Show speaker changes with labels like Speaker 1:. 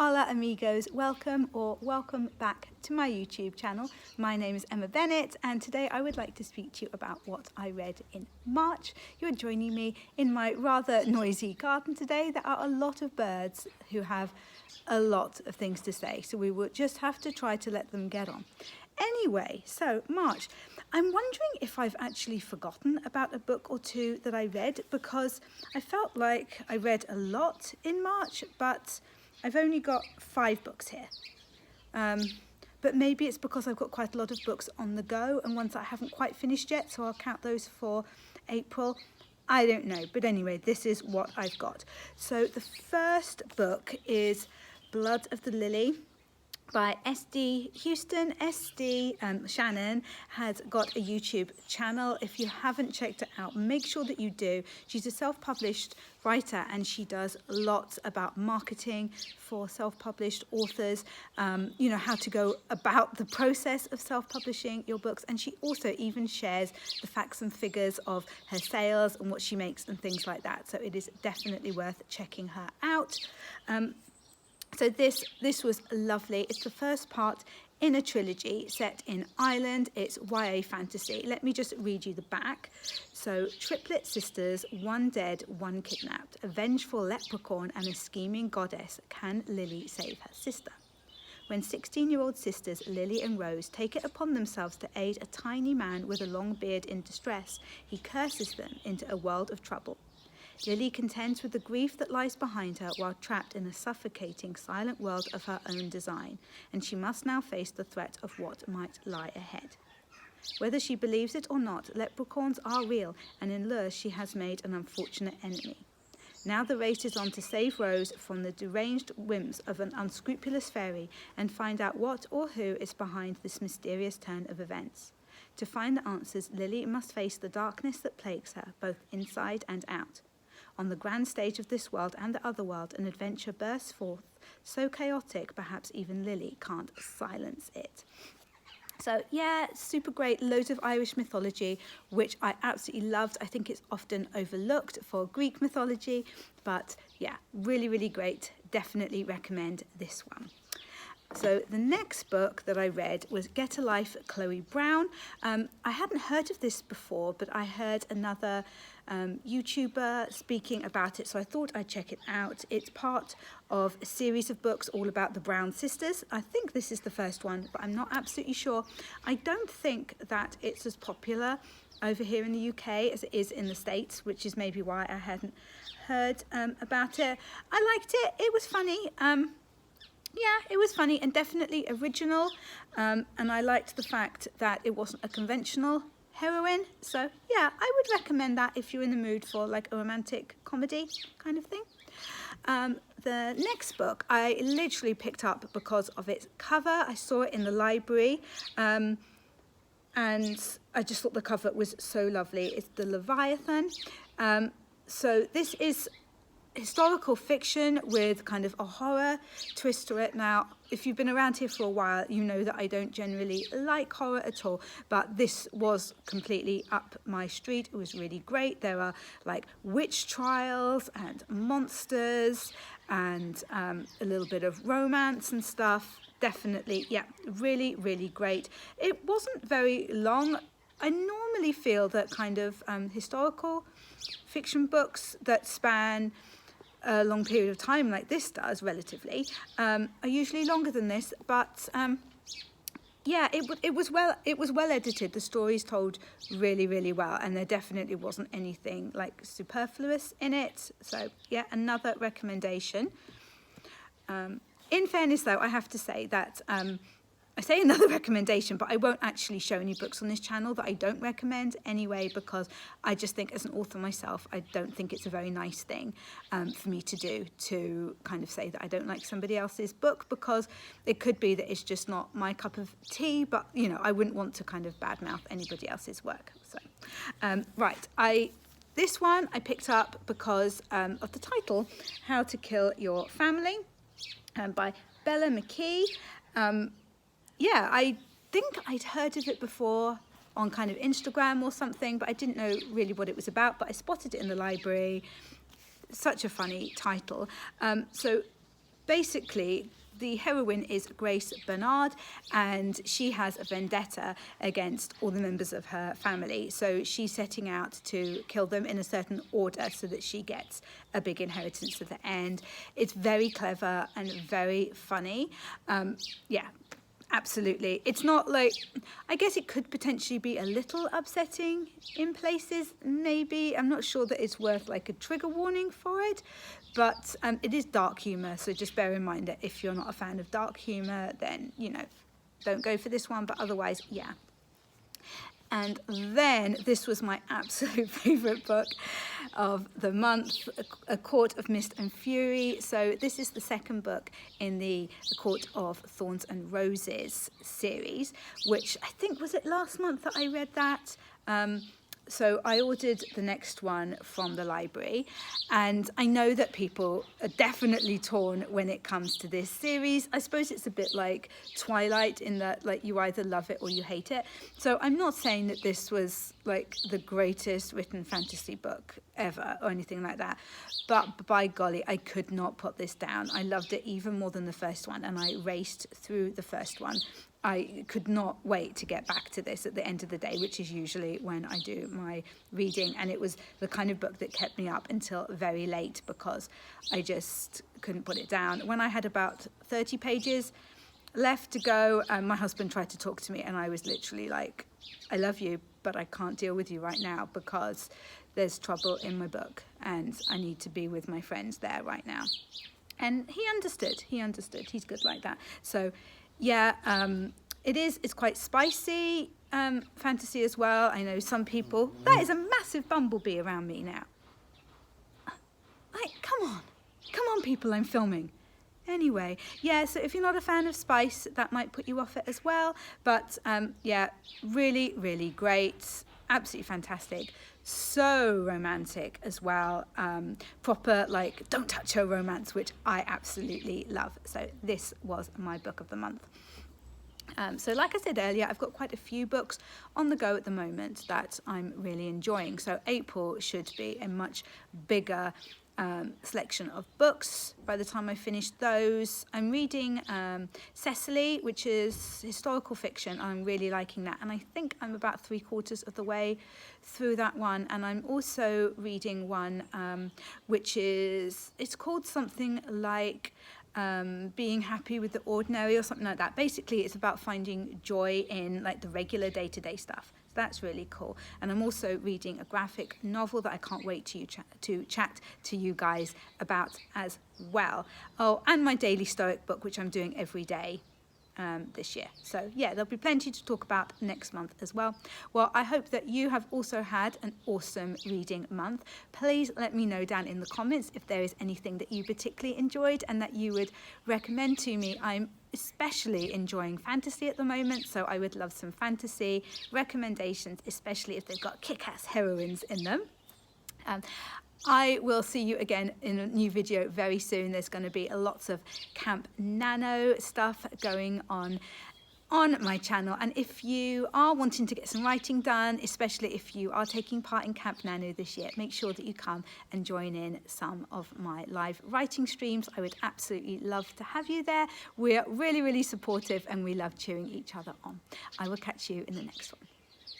Speaker 1: Hola amigos, welcome back to my YouTube channel. My name is Emma Bennet and today I would like to speak to you about what I read in March. You're joining me in my rather noisy garden today. There are a lot of birds who have a lot of things to say, so we will just have to try to let them get on. Anyway, so March. I'm wondering if I've actually forgotten about a book or two that I read, because I felt like I read a lot in March, but I've only got 5 books here. But maybe it's because I've got quite a lot of books on the go and ones that I haven't quite finished yet, so I'll count those for April. I don't know, but anyway, this is what I've got. So the first book is Blood of the Lily by S.D. Houston. S.D. Shannon has got a YouTube channel. If you haven't checked it out, make sure that you do. She's a self-published writer and she does lots about marketing for self-published authors, you know, how to go about the process of self-publishing your books. And she also even shares the facts and figures of her sales and what she makes and things like that. So it is definitely worth checking her out. So this was lovely. It's the first part in a trilogy set in Ireland. It's YA fantasy. Let me just read you the back. So, triplet sisters, one dead, one kidnapped, a vengeful leprechaun and a scheming goddess. Can Lily save her sister? When 16-year-old sisters Lily and Rose take it upon themselves to aid a tiny man with a long beard in distress, he curses them into a world of trouble. Lily contends with the grief that lies behind her while trapped in a suffocating, silent world of her own design, and she must now face the threat of what might lie ahead. Whether she believes it or not, leprechauns are real, and in Lure she has made an unfortunate enemy. Now the race is on to save Rose from the deranged whims of an unscrupulous fairy and find out what or who is behind this mysterious turn of events. To find the answers, Lily must face the darkness that plagues her, both inside and out. On the grand stage of this world and the other world, an adventure bursts forth, so chaotic perhaps even Lily can't silence it. So yeah, super great, loads of Irish mythology, which I absolutely loved. I think it's often overlooked for Greek mythology, but yeah, really, really great. Definitely recommend this one. So the next book that I read was Get a Life, Chloe Brown. I hadn't heard of this before, but I heard another YouTuber speaking about it, so I thought I'd check it out. It's part of a series of books all about the Brown sisters. I think this is the first one, but I'm not absolutely sure. I don't think that it's as popular over here in the UK as it is in the States, which is maybe why I hadn't heard about it. I liked it. It was funny. Yeah, it was funny and definitely original, and I liked the fact that it wasn't a conventional heroine. So yeah, I would recommend that if you're in the mood for like a romantic comedy kind of thing. The next book I literally picked up because of its cover. I saw it in the library and I just thought the cover was so lovely. It's the Leviathan. So this is historical fiction with kind of a horror twist to it. Now, if you've been around here for a while, you know that I don't generally like horror at all, but this was completely up my street. It was really great. There are like witch trials and monsters and a little bit of romance and stuff. Definitely, yeah, really, really great. It wasn't very long. I normally feel that kind of historical fiction books that span a long period of time like this does, relatively, are usually longer than this, but yeah, it was well edited. The story's told really, really well, and there definitely wasn't anything like superfluous in it. So yeah, another recommendation. In fairness though, I have to say that I say another recommendation, but I won't actually show any books on this channel that I don't recommend anyway, because I just think as an author myself, I don't think it's a very nice thing for me to do, to kind of say that I don't like somebody else's book, because it could be that it's just not my cup of tea, but you know, I wouldn't want to kind of badmouth anybody else's work. So, right, this one I picked up because of the title, How to Kill Your Family, by Bella McKee. Yeah, I think I'd heard of it before on kind of Instagram or something, but I didn't know really what it was about, but I spotted it in the library. Such a funny title. So basically, the heroine is Grace Bernard, and she has a vendetta against all the members of her family. So she's setting out to kill them in a certain order so that she gets a big inheritance at the end. It's very clever and very funny. Yeah, absolutely. It's not like, I guess it could potentially be a little upsetting in places, maybe. I'm not sure that it's worth like a trigger warning for it, but it is dark humour, so just bear in mind that if you're not a fan of dark humour, then, you know, don't go for this one, but otherwise, yeah. And then this was my absolute favourite book of the month, A Court of Mist and Fury. So this is the second book in the A Court of Thorns and Roses series, which I think, was it last month that I read that? So I ordered the next one from the library, and I know that people are definitely torn when it comes to this series. I suppose it's a bit like Twilight in that, like, you either love it or you hate it. So I'm not saying that this was like the greatest written fantasy book ever or anything like that, but by golly, I could not put this down. I loved it even more than the first one, and I raced through the first one. I could not wait to get back to this at the end of the day, which is usually when I do my reading. And it was the kind of book that kept me up until very late because I just couldn't put it down. When I had about 30 pages left to go, my husband tried to talk to me, and I was literally like, I love you, but I can't deal with you right now because there's trouble in my book and I need to be with my friends there right now. And he understood. He's good like that. So yeah, it's quite spicy fantasy as well. I know some people, that is a massive bumblebee around me now. Like, come on people, I'm filming. Anyway, yeah, so if you're not a fan of spice, that might put you off it as well. But yeah, really, really great, absolutely fantastic. So romantic as well, proper like don't touch her romance, which I absolutely love. So this was my book of the month. So like I said earlier, I've got quite a few books on the go at the moment that I'm really enjoying. So April should be a much bigger selection of books by the time I finish those. I'm reading Cecily, which is historical fiction. I'm really liking that, and I think I'm about 3/4 of the way through that one. And I'm also reading one which is, it's called something like being happy with the ordinary or something like that. Basically, it's about finding joy in like the regular day-to-day stuff. So that's really cool. And I'm also reading a graphic novel that I can't wait to chat to you guys about as well. Oh, and my daily Stoic book, which I'm doing every day this year. So yeah, there'll be plenty to talk about next month as well. Well, I hope that you have also had an awesome reading month. Please let me know down in the comments if there is anything that you particularly enjoyed and that you would recommend to me. I'm especially enjoying fantasy at the moment, so I would love some fantasy recommendations, especially if they've got kick-ass heroines in them. I will see you again in a new video very soon. There's going to be lots of Camp Nano stuff going on my channel, and if you are wanting to get some writing done, especially if you are taking part in Camp Nano this year, make sure that you come and join in some of my live writing streams. I would absolutely love to have you there. We're really, really supportive and we love cheering each other on. I will catch you in the next one.